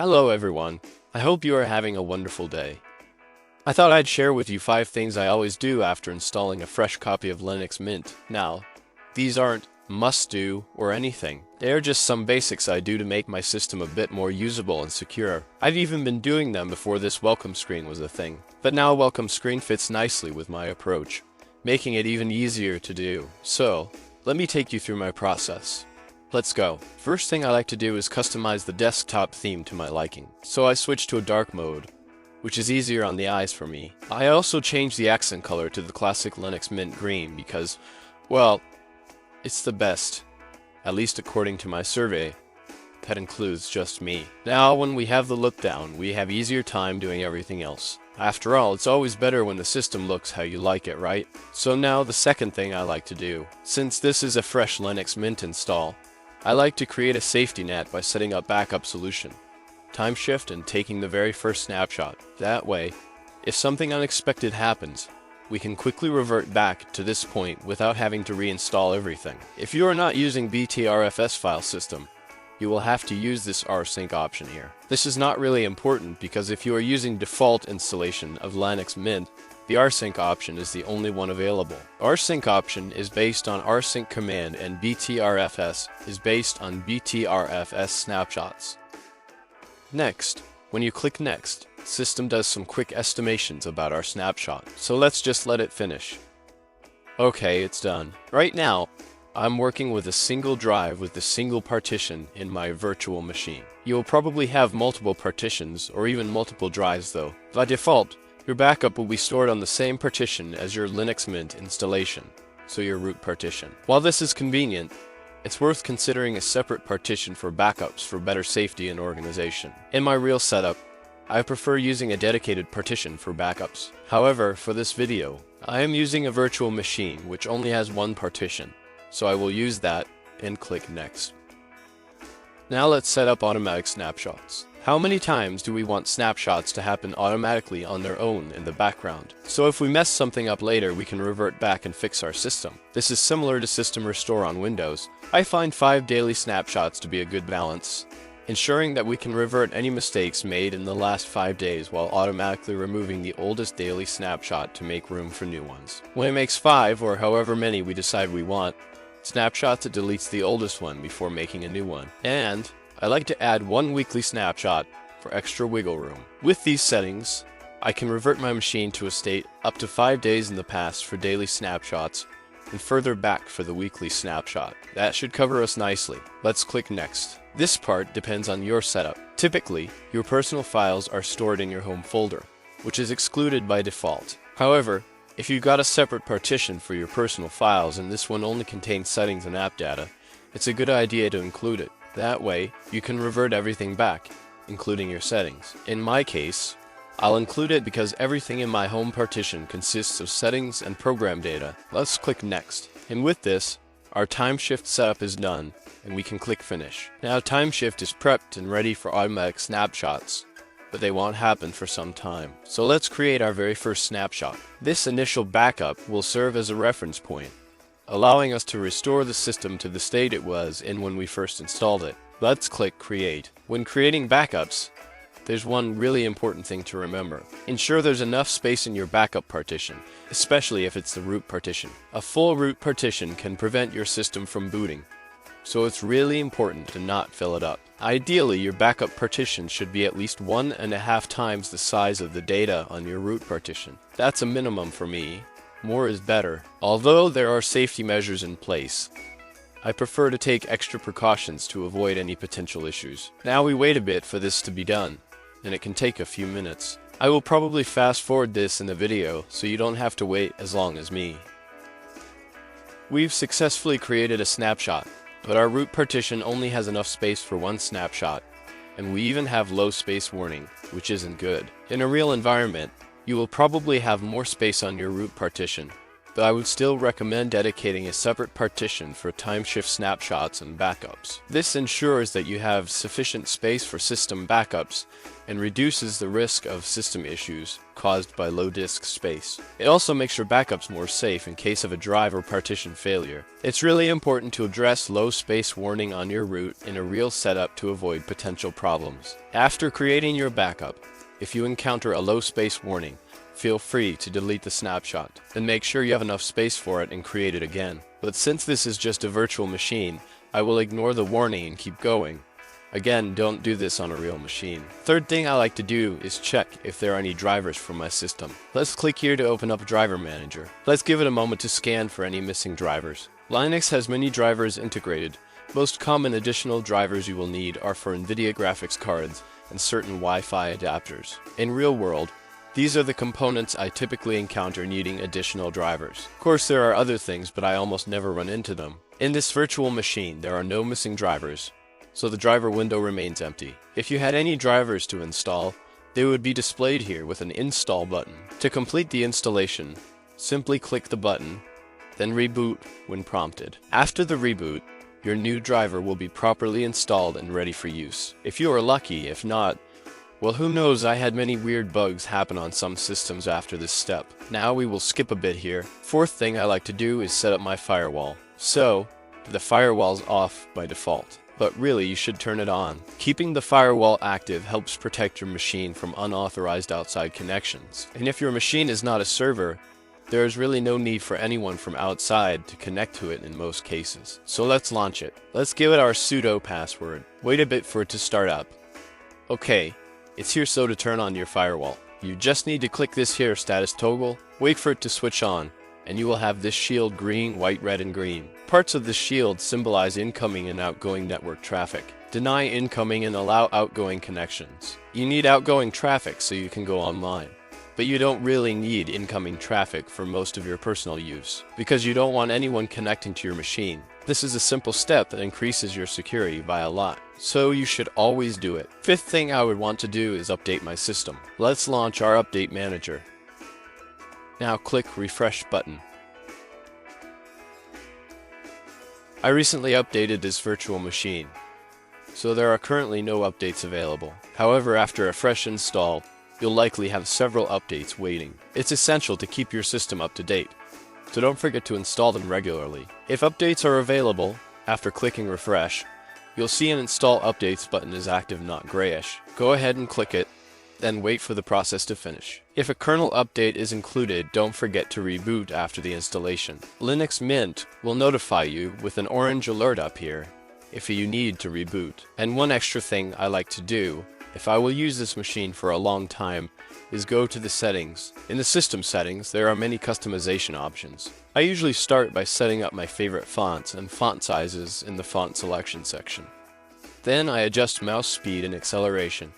Hello everyone, I hope you are having a wonderful day. I thought I'd share with you 5 things I always do after installing a fresh copy of Linux Mint. Now, these aren't must-do or anything. They are just some basics I do to make my system a bit more usable and secure. I've even been doing them before this welcome screen was a thing. But now a welcome screen fits nicely with my approach, making it even easier to do. So, let me take you through my process. Let's go. First thing I like to do is customize the desktop theme to my liking. So I switch to a dark mode, which is easier on the eyes for me. I also change the accent color to the classic Linux Mint green because, well, it's the best, at least according to my survey. That includes just me. Now, when we have the look down, we have easier time doing everything else. After all, it's always better when the system looks how you like it, right? So now the second thing I like to do. Since this is a fresh Linux Mint install, I like to create a safety net by setting up backup solution, time shift, and taking the very first snapshot. That way, if something unexpected happens, we can quickly revert back to this point without having to reinstall everything. If you are not using BTRFS file system, you will have to use this rsync option here. This is not really important because if you are using default installation of Linux Mint, the rsync option is the only one available. Rsync option is based on rsync command and BTRFS is based on BTRFS snapshots. Next, when you click Next, system does some quick estimations about our snapshot, so let's just let it finish. Okay, it's done. Right now, I'm working with a single drive with a single partition in my virtual machine. You will probably have multiple partitions or even multiple drives though. By default, your backup will be stored on the same partition as your Linux Mint installation, so your root partition. While this is convenient, it's worth considering a separate partition for backups for better safety and organization. In my real setup, I prefer using a dedicated partition for backups. However, for this video, I am using a virtual machine which only has one partition, so I will use that and click Next. Now let's set up automatic snapshots. How many times do we want snapshots to happen automatically on their own in the background? So if we mess something up later, we can revert back and fix our system. This is similar to System Restore on Windows. I find 5 daily snapshots to be a good balance, ensuring that we can revert any mistakes made in the last 5 days while automatically removing the oldest daily snapshot to make room for new ones. When it makes 5, or however many we decide we want, snapshots, it deletes the oldest one before making a new one. And I like to add 1 weekly snapshot for extra wiggle room. With these settings, I can revert my machine to a state up to 5 days in the past for daily snapshots and further back for the weekly snapshot. That should cover us nicely. Let's click Next. This part depends on your setup. Typically, your personal files are stored in your home folder, which is excluded by default. However, if you've got a separate partition for your personal files and this one only contains settings and app data, it's a good idea to include it. That way, you can revert everything back, including your settings. In my case, I'll include it because everything in my home partition consists of settings and program data. Let's click Next. And with this, our time shift setup is done, and we can click Finish. Now time shift is prepped and ready for automatic snapshots, but they won't happen for some time. So let's create our very first snapshot. This initial backup will serve as a reference point, allowing us to restore the system to the state it was in when we first installed it. Let's click Create. When creating backups, there's one really important thing to remember. Ensure there's enough space in your backup partition, especially if it's the root partition. A full root partition can prevent your system from booting, so it's really important to not fill it up. Ideally, your backup partition should be at least 1.5 times the size of the data on your root partition. That's a minimum for me. More is better. Although there are safety measures in place, I prefer to take extra precautions to avoid any potential issues. Now we wait a bit for this to be done, and it can take a few minutes. I will probably fast forward this in the video so you don't have to wait as long as me. We've successfully created a snapshot, but our root partition only has enough space for 1 snapshot, and we even have low space warning, which isn't good. In a real environment, you will probably have more space on your root partition, though I would still recommend dedicating a separate partition for time-shift snapshots and backups. This ensures that you have sufficient space for system backups and reduces the risk of system issues caused by low disk space. It also makes your backups more safe in case of a drive or partition failure. It's really important to address low space warning on your root in a real setup to avoid potential problems. After creating your backup, if you encounter a low space warning, feel free to delete the snapshot, then make sure you have enough space for it and create it again. But since this is just a virtual machine, I will ignore the warning and keep going. Again, don't do this on a real machine. Third thing I like to do is check if there are any drivers for my system. Let's click here to open up Driver Manager. Let's give it a moment to scan for any missing drivers. Linux has many drivers integrated. Most common additional drivers you will need are for NVIDIA graphics cards and certain Wi-Fi adapters. In real world, these are the components I typically encounter needing additional drivers. Of course, there are other things, but I almost never run into them. In this virtual machine, there are no missing drivers, so the driver window remains empty. If you had any drivers to install, they would be displayed here with an install button. To complete the installation, simply click the button, then reboot when prompted. After the reboot, your new driver will be properly installed and ready for use. If you are lucky, if not, well, who knows, I had many weird bugs happen on some systems after this step. Now we will skip a bit here. Fourth thing I like to do is set up my firewall. So, the firewall's off by default, but really you should turn it on. Keeping the firewall active helps protect your machine from unauthorized outside connections. And if your machine is not a server, there is really no need for anyone from outside to connect to it in most cases. So let's launch it. Let's give it our sudo password. Wait a bit for it to start up. Okay. It's here, so to turn on your firewall, you just need to click this here status toggle, wait for it to switch on, and you will have this shield green, white, red, and green. Parts of the shield symbolize incoming and outgoing network traffic. Deny incoming and allow outgoing connections. You need outgoing traffic so you can go online, but you don't really need incoming traffic for most of your personal use, because you don't want anyone connecting to your machine. This is a simple step that increases your security by a lot, so you should always do it. Fifth thing I would want to do is update my system. Let's launch our update manager. Now click refresh button. I recently updated this virtual machine, so there are currently no updates available. However, after a fresh install, you'll likely have several updates waiting. It's essential to keep your system up to date, so don't forget to install them regularly. If updates are available, after clicking refresh, you'll see an install updates button is active, not grayish. Go ahead and click it, then wait for the process to finish. If a kernel update is included, don't forget to reboot after the installation. Linux Mint will notify you with an orange alert up here if you need to reboot. And one extra thing I like to do, if I will use this machine for a long time, is go to the settings. In the system settings, there are many customization options. I usually start by setting up my favorite fonts and font sizes in the font selection section. Then I adjust mouse speed and acceleration,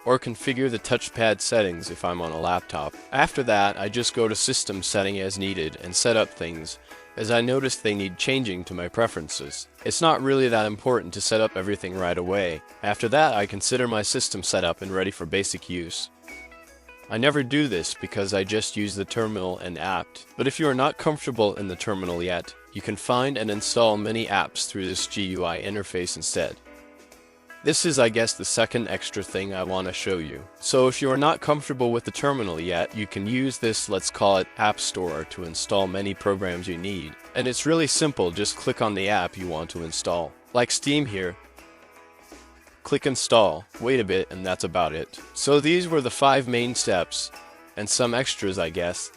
or configure the touchpad settings if I'm on a laptop. After that, I just go to system setting as needed and set up things as I notice they need changing to my preferences. It's not really that important to set up everything right away. After that, I consider my system set up and ready for basic use. I never do this because I just use the terminal and apt. But if you are not comfortable in the terminal yet, you can find and install many apps through this GUI interface instead. This is, I guess, the second extra thing I want to show you. So if you are not comfortable with the terminal yet, you can use this, let's call it, App Store to install many programs you need. And it's really simple, just click on the app you want to install. Like Steam here. Click install, wait a bit, and that's about it. So these were the 5 main steps, and some extras, I guess,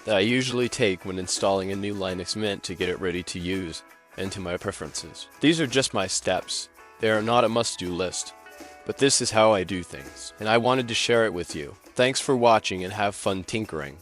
that I usually take when installing a new Linux Mint to get it ready to use, and to my preferences. These are just my steps. They are not a must-do list, but this is how I do things, and I wanted to share it with you. Thanks for watching and have fun tinkering.